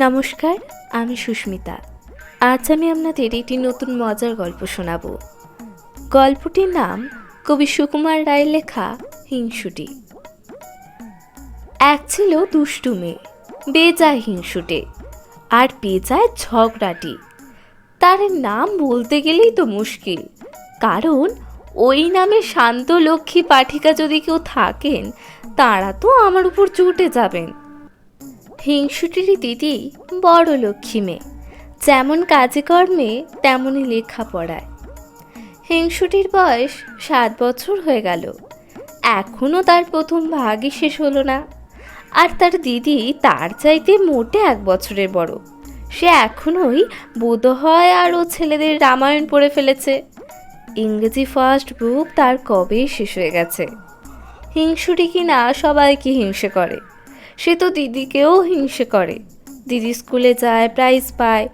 নমস্কার, আমি সুস্মিতা। আজ আমি আপনাদের একটি নতুন মজার গল্প শোনাব। গল্পটির নাম কবি সুকুমার রায়ের লেখা হিংসুটে। এক ছিল দুষ্টু মেয়ে, বেজায় হিংসুটে আর বেজায় ঝগড়াটি। তার নাম বলতে গেলেই তো মুশকিল, কারণ ওই নামে শান্ত লক্ষ্মী পাঠিকা যদি কেউ থাকেন তারা তো আমার উপর চটে যাবেন। হিংসুটির দিদি বড় লক্ষ্মী মেয়ে, যেমন কাজে কর্মে তেমনই লেখাপড়ায়। হিংসুটির বয়স 7 বছর হয়ে গেল, এখনও তার প্রথম ভাগই শেষ হলো না। আর তার দিদি তার চাইতে মোটে 1 বছরের বড়। সে এখনোই বোধহয় আরও ছেলেদের রামায়ণ পড়ে ফেলেছে। ইংরেজি ফার্স্ট বুক তার কবেই শেষ হয়ে গেছে। হিংসুটি কিনা সবাইকে হিংসে করে, সে তো দিদিকেও হিংসে করে। দিদি স্কুলে যায়, প্রাইজ পায়,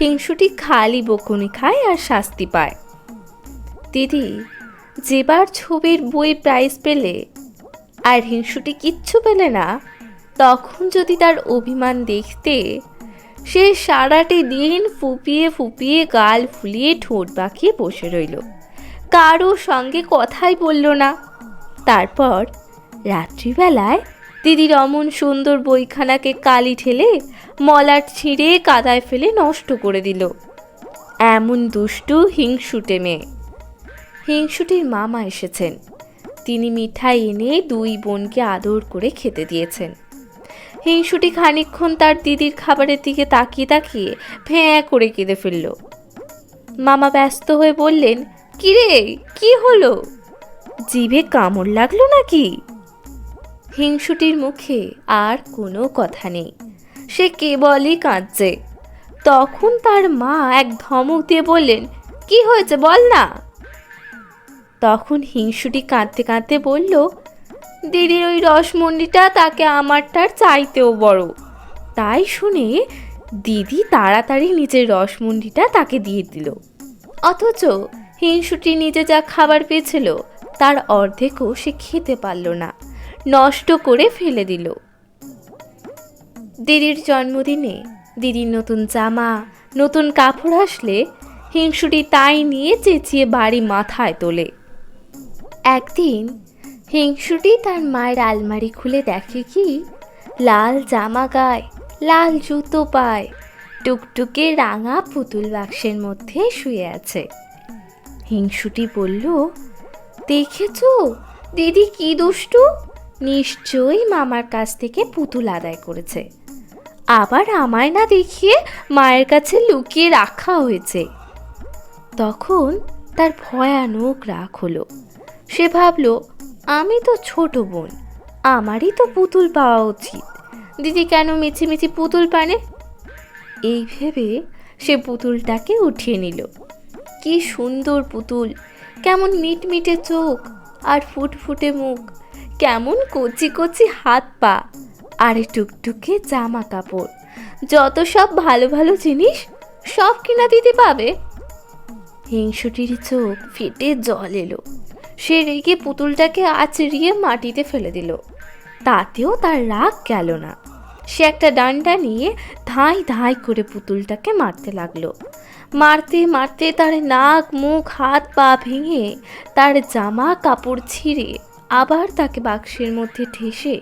হিংসুটি খালি বকুনি খায় আর শাস্তি পায়। দিদি যেবার ছবির বই প্রাইজ পেলে আর হিংসুটি কিচ্ছু পেলে না, তখন যদি তার অভিমান দেখতে, সে সারাটি দিন ফুপিয়ে ফুপিয়ে গাল ফুলিয়ে ঠোঁট বাঁকিয়ে বসে রইল, কারো সঙ্গে কথাই বলল না। তারপর রাত্রিবেলায় দিদির অমন সুন্দর বইখানাকে কালি ঠেলে মলাট ছিঁড়ে কাদায় ফেলে নষ্ট করে দিল। এমন দুষ্টু হিংসুটে মেয়ে। হিংসুটির মামা এসেছেন, তিনি মিঠাই এনে 2 বোনকে আদর করে খেতে দিয়েছেন। হিংসুটি খানিকক্ষণ তার দিদির খাবারের দিকে তাকিয়ে তাকিয়ে ভ্যাঁ করে কেঁদে ফেলল। মামা ব্যস্ত হয়ে বললেন, কিরে, কি হলো? জিভে কামড় লাগলো নাকি? হিংসুটির মুখে আর কোনো কথা নেই, সে কেবলই কাঁদছে। তখন তার মা এক ধমক দিয়ে বললেন, কি হয়েছে বল না। তখন হিংসুটি কাঁদতে কাঁদতে বলল, দিদির ওই রসমন্ডিটা তাকে আমারটার চাইতেও বড়। তাই শুনে দিদি তাড়াতাড়ি নিজের রসমন্ডিটা তাকে দিয়ে দিল। অথচ হিংসুটি নিজে যা খাবার পেয়েছিল তার অর্ধেকও সে খেতে পারল না, নষ্ট করে ফেলে দিল। দিদির জন্মদিনে দিদির নতুন জামা, নতুন কাপড় আসলে হিংসুটি তাই নিয়ে চেঁচিয়ে বাড়ি মাথায় তোলে। একদিন হিংসুটি তার মায়ের আলমারি খুলে দেখে কি, লাল জামা গায়ে, লাল জুতো পায়, টুকটুকে রাঙা পুতুল বাক্সের মধ্যে শুয়ে আছে। হিংসুটি বলল, দেখেছো দিদি কি দুষ্টু, নিশ্চয়ই মামার কাছ থেকে পুতুল আদায় করেছে, আবার আমায় না দেখিয়ে মায়ের কাছে লুকিয়ে রাখা হয়েছে। তখন তার ভয়ানক রাগ হলো। সে ভাবল, আমি তো ছোট বোন, আমারই তো পুতুল পাওয়া উচিত, দিদি কেন মিছিমিছি পুতুল পানে? এই ভেবে সে পুতুলটাকে উঠিয়ে নিল। কি সুন্দর পুতুল, কেমন মিটমিটে চোখ আর ফুটফুটে মুখ, কেমন কচি কচি হাত পা, আর টুকটুকে জামা কাপড়, যত সব ভালো ভালো জিনিস সব কিনা দিদি পাবে। হিংসুটির চোখ ফেটে জল এলো। সে রেগে পুতুলটাকে আছড়িয়ে মাটিতে ফেলে দিল। তাতেও তার রাগ গেল না। সে একটা ডান্ডা নিয়ে ধাঁই ধাঁই করে পুতুলটাকে মারতে লাগলো। মারতে মারতে তার নাক, মুখ, হাত পা ভেঙে, তার জামা কাপড় ছিঁড়ে আবার তাকে বাক্সের মধ্যে ঠেসে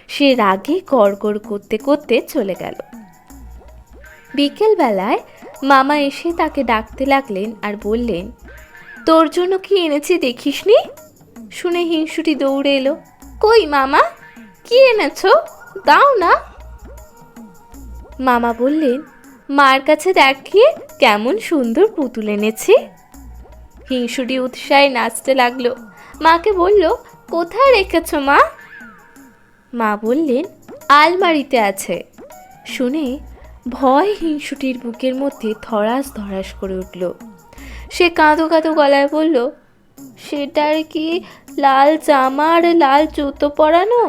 সে রাগে গড়গড় করতে করতে চলে গেল। বিকেলবেলায় মামা এসে তাকে ডাকতে লাগলেন আর বললেন, তোর জন্য কি এনেছি দেখিসনি? শুনে হিংসুটি দৌড়ে এলো। কই মামা, কি এনেছো, দাও না। মামা বললেন, মার কাছে দেখিয়ে কেমন সুন্দর পুতুল এনেছি। হিংসুটি উৎসাহে নাচতে লাগলো। মাকে বলল, কোথায় রেখেছো মা? মা বললেন, আলমারিতে আছে। শুনে ভয় হিংসুটির বুকের মধ্যে ধড়াস ধড়াস করে উঠল। সে কাঁদো কাঁদো গলায় বলল, সেটার কি লাল জামা আর লাল জুতো পরানো,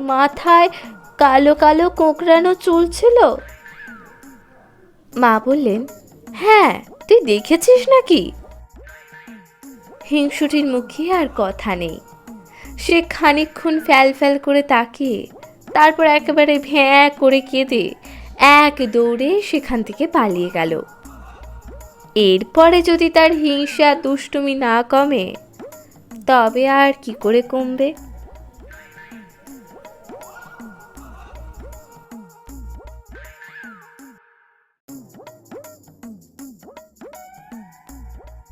মাথায় কালো কালো কোঁকড়ানো চুল ছিল? মা বললেন, হ্যাঁ, তুই দেখেছিস নাকি? হিংসুটির মুখে আর কথা নেই। সে খানিকক্ষণ ফ্যাল ফ্যাল করে তাকিয়ে তারপর একেবারে ভ্যাঁ করে কেঁদে এক দৌড়ে সেখান থেকে পালিয়ে গেল। এরপরে যদি তার হিংসা দুষ্টুমি না কমে, তবে আর কি করে কমবে।